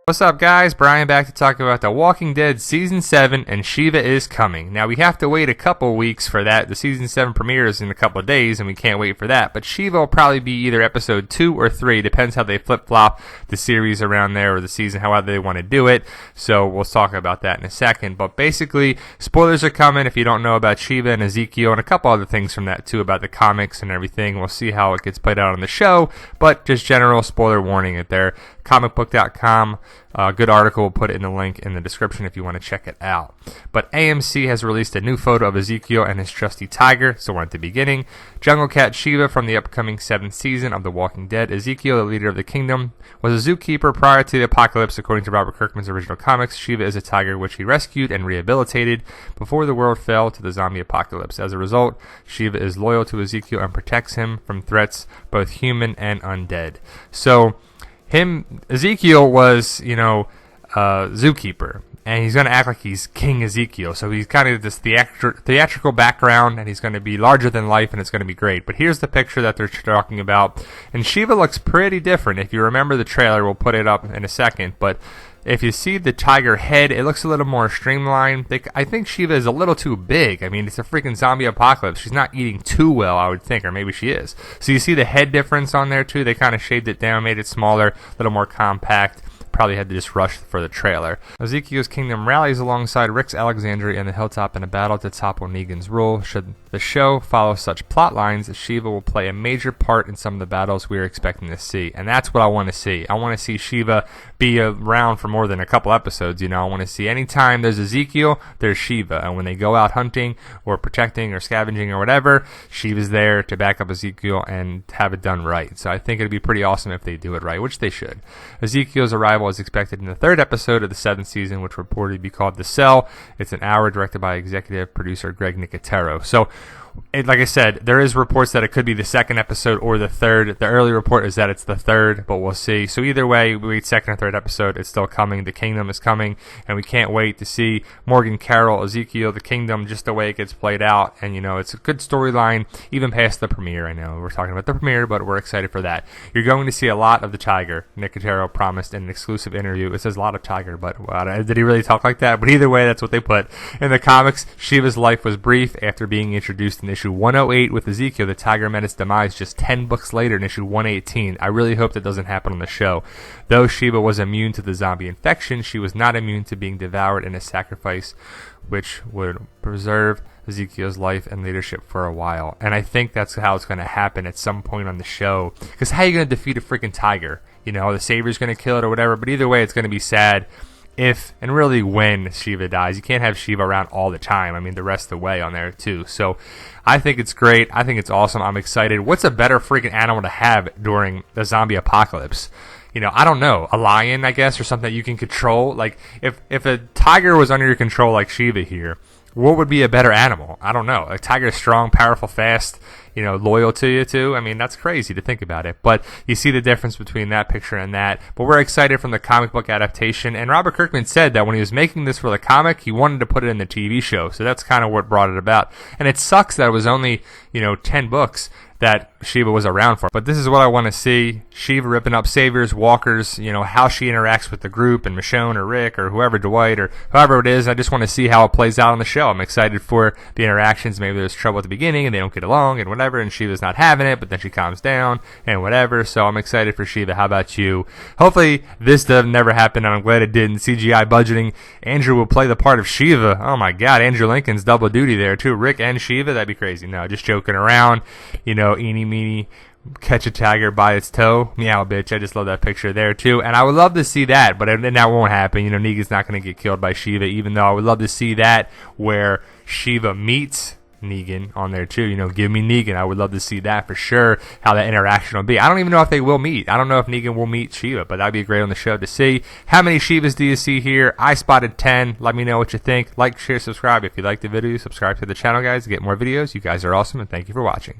What's up, guys? Brian back to talk about The Walking Dead Season 7, and Shiva is coming. Now, we have to wait a couple weeks for that. The Season 7 premieres in a couple of days, and we can't wait for that. But Shiva will probably be either episode 2 or 3. Depends how they flip-flop the series around there, or the season, however they want to do it. So, we'll talk about that in a second. But basically, spoilers are coming if you don't know about Shiva and Ezekiel, and a couple other things from that, too, about the comics and everything. We'll see how it gets played out on the show. But just general spoiler warning at there. Comicbook.com. Good article. We'll put it in the link in the description if you want to check it out. But AMC has released a new photo of Ezekiel and his trusty tiger. So we're at the beginning. Jungle Cat Shiva from the upcoming 7th season of The Walking Dead. Ezekiel, the leader of the kingdom, was a zookeeper prior to the apocalypse. According to Robert Kirkman's original comics, Shiva is a tiger which he rescued and rehabilitated before the world fell to the zombie apocalypse. As a result, Shiva is loyal to Ezekiel and protects him from threats, both human and undead. So Ezekiel was, zookeeper, and he's going to act like he's King Ezekiel. So he's kind of this theatrical background, and he's going to be larger than life, and it's going to be great. But here's the picture that they're talking about, and Shiva looks pretty different. If you remember the trailer, we'll put it up in a second, but if you see the tiger head, it looks a little more streamlined. I think Shiva is a little too big. I mean, it's a freaking zombie apocalypse. She's not eating too well, I would think, or maybe she is. So you see the head difference on there, too. They kind of shaved it down, made it smaller, a little more compact. Probably had to just rush for the trailer. Ezekiel's kingdom rallies alongside Rick's Alexandria and the Hilltop in a battle to topple Negan's rule. Should the show follow such plot lines, Shiva will play a major part in some of the battles we are expecting to see. And that's what I want to see. I want to see Shiva be around for more than a couple episodes. I want to see anytime there's Ezekiel, there's Shiva. And when they go out hunting or protecting or scavenging or whatever, Shiva's there to back up Ezekiel and have it done right. So I think it'd be pretty awesome if they do it right, which they should. Ezekiel's arrival is expected in the 3rd episode of the 7th season, which will reportedly be called The Cell. It's an hour, directed by executive producer Greg Nicotero. So, like I said, there is reports that it could be the 2nd episode or the 3rd. The early report is that it's the 3rd, but we'll see. So either way, we wait 2nd or 3rd episode. It's still coming. The Kingdom is coming, and we can't wait to see Morgan Carroll, Ezekiel, the Kingdom, just the way it gets played out. And, it's a good storyline, even past the premiere. I know we're talking about the premiere, but we're excited for that. You're going to see a lot of the tiger. Nicotero promised in an exclusive interview. It says a lot of tiger, but did he really talk like that? But either way, that's what they put. In the comics, Shiva's life was brief. After being introduced in issue 108 with Ezekiel, the tiger met its demise just 10 books later in issue 118. I really hope that doesn't happen on the show. Though Shiva was immune to the zombie infection, she was not immune to being devoured in a sacrifice which would preserve Ezekiel's life and leadership for a while. And I think that's how it's going to happen at some point on the show. Because how are you going to defeat a freaking tiger? The Savior's going to kill it or whatever. But either way, it's going to be sad if and really when Shiva dies. You can't have Shiva around all the time. I mean, the rest of the way on there too. So I think it's great. I think it's awesome. I'm excited. What's a better freaking animal to have during the zombie apocalypse? I don't know. A lion, I guess, or something that you can control. Like, if a tiger was under your control like Shiva here, what would be a better animal? I don't know. A tiger is strong, powerful, fast, loyal to you too. I mean, that's crazy to think about it. But you see the difference between that picture and that. But we're excited from the comic book adaptation. And Robert Kirkman said that when he was making this for the comic, he wanted to put it in the TV show. So that's kind of what brought it about. And it sucks that it was only, 10 books that Shiva was around for. But this is what I want to see. Shiva ripping up saviors, walkers, how she interacts with the group and Michonne or Rick or whoever, Dwight or whoever it is. I just want to see how it plays out on the show. I'm excited for the interactions. Maybe there's trouble at the beginning and they don't get along and whatever, and Shiva's not having it, but then she calms down and whatever. So I'm excited for Shiva. How about you? Hopefully this does never happen, and I'm glad it didn't. CGI budgeting. Andrew will play the part of Shiva. Oh my God, Andrew Lincoln's double duty there too. Rick and Shiva, that'd be crazy. No, just joking around. Eeny, meeny, catch a tiger by its toe. Meow, bitch. I just love that picture there, too. And I would love to see that, but then that won't happen. Negan's not going to get killed by Shiva, even though I would love to see that where Shiva meets Negan on there, too. Give me Negan. I would love to see that for sure, how that interaction will be. I don't even know if they will meet. I don't know if Negan will meet Shiva, but that'd be great on the show to see. How many Shivas do you see here? I spotted 10. Let me know what you think. Like, share, subscribe. If you like the video, subscribe to the channel, guys, to get more videos. You guys are awesome, and thank you for watching.